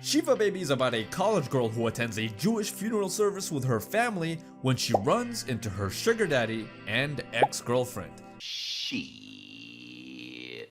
Shiva Baby is about a college girl who attends a Jewish funeral service with her family when she runs into her sugar daddy and ex-girlfriend.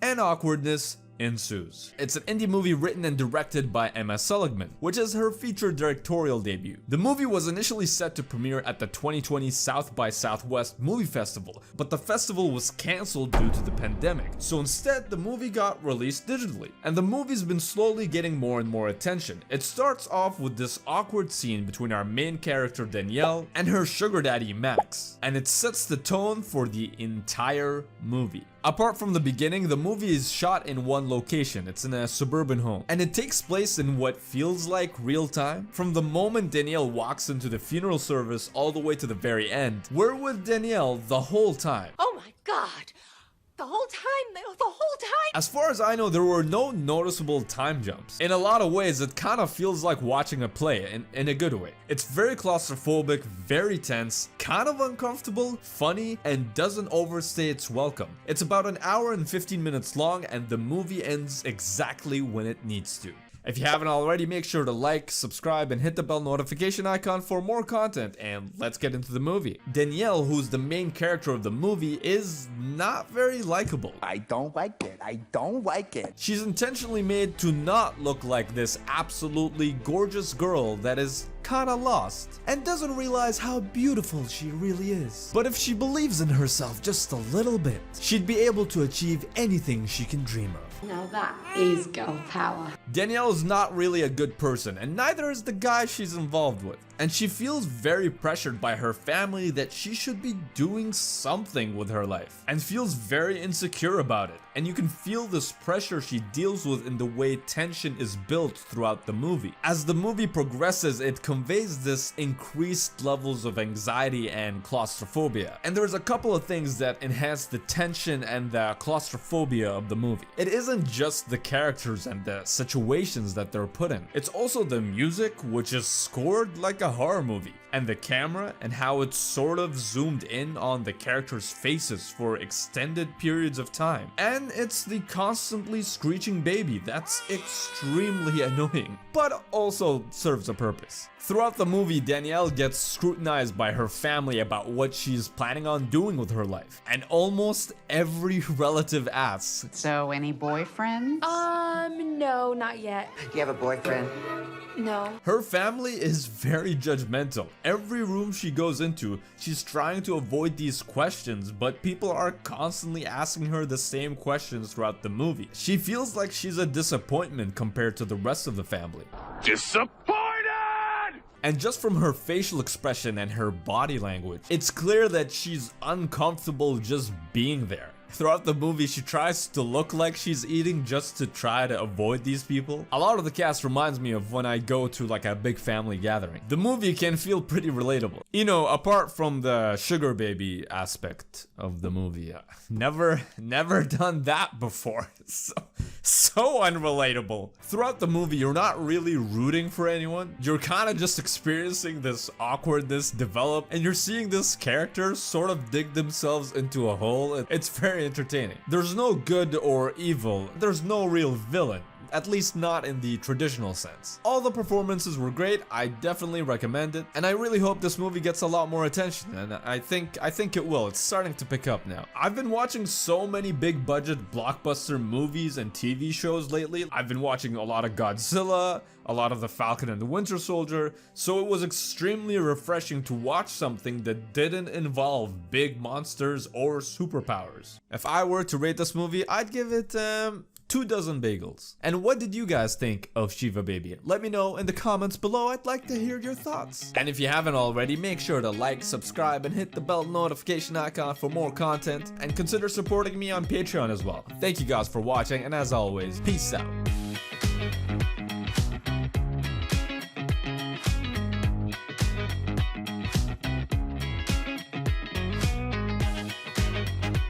And awkwardness ensues. It's an indie movie written and directed by Seligman, which is her feature directorial debut. The movie was initially set to premiere at the 2020 South by Southwest Movie Festival, but the festival was cancelled due to the pandemic. So instead, the movie got released digitally, and the movie's been slowly getting more and more attention. It starts off with this awkward scene between our main character Danielle and her sugar daddy Max, and it sets the tone for the entire movie. Apart from the beginning, the movie is shot in one location. It's in a suburban home, and it takes place in what feels like real time. From the moment Danielle walks into the funeral service all the way to the very end, we're with Danielle the whole time. Oh my God! The whole time! As far as I know, there were no noticeable time jumps. In a lot of ways, it kind of feels like watching a play in a good way. It's very claustrophobic, very tense, kind of uncomfortable, funny, and doesn't overstay its welcome. It's about an hour and 15 minutes long, and the movie ends exactly when it needs to. If you haven't already, make sure to like, subscribe, and hit the bell notification icon for more content, and let's get into the movie. Danielle, who's the main character of the movie, is not very likable. I don't like it. She's intentionally made to not look like this absolutely gorgeous girl that is kinda lost and doesn't realize how beautiful she really is. But if she believes in herself just a little bit, she'd be able to achieve anything she can dream of. Now that is girl power. Danielle is not really a good person, and neither is the guy she's involved with. And she feels very pressured by her family that she should be doing something with her life, and feels very insecure about it. And you can feel this pressure she deals with in the way tension is built throughout the movie. As the movie progresses, it conveys this increased levels of anxiety and claustrophobia. And there's a couple of things that enhance the tension and the claustrophobia of the movie. It isn't just the characters and the situations that they're put in. It's also the music, which is scored like a horror movie, and the camera and how it's sort of zoomed in on the characters' faces for extended periods of time. And it's the constantly screeching baby that's extremely annoying, but also serves a purpose. Throughout the movie, Danielle gets scrutinized by her family about what she's planning on doing with her life, and almost every relative asks, "So, any boyfriends?" No, not yet. You have a boyfriend? No. Her family is very judgmental. Every room she goes into, she's trying to avoid these questions, but people are constantly asking her the same questions throughout the movie. She feels like she's a disappointment compared to the rest of the family. Disappointed! And just from her facial expression and her body language, it's clear that she's uncomfortable just being there. Throughout the movie, she tries to look like she's eating just to try to avoid these people. A lot of the cast reminds me of when I go to like a big family gathering. The movie can feel pretty relatable. You know, apart from the sugar baby aspect of the movie, never done that before. So unrelatable. Throughout the movie, you're not really rooting for anyone. You're kind of just experiencing this awkwardness develop, and you're seeing this character sort of dig themselves into a hole. It's very entertaining. There's no good or evil. There's no real villain. At least not in the traditional sense. All the performances were great. I definitely recommend it, and I really hope this movie gets a lot more attention, and I think it will. It's starting to pick up now. I've been watching so many big budget blockbuster movies and TV shows lately. I've been watching a lot of Godzilla, a lot of The Falcon and the Winter Soldier, so it was extremely refreshing to watch something that didn't involve big monsters or superpowers. If I were to rate this movie, I'd give it 2 dozen bagels. And what did you guys think of Shiva Baby? Let me know in the comments below. I'd like to hear your thoughts. And if you haven't already, make sure to like, subscribe, and hit the bell notification icon for more content. And consider supporting me on Patreon as well. Thank you guys for watching, and as always, peace out.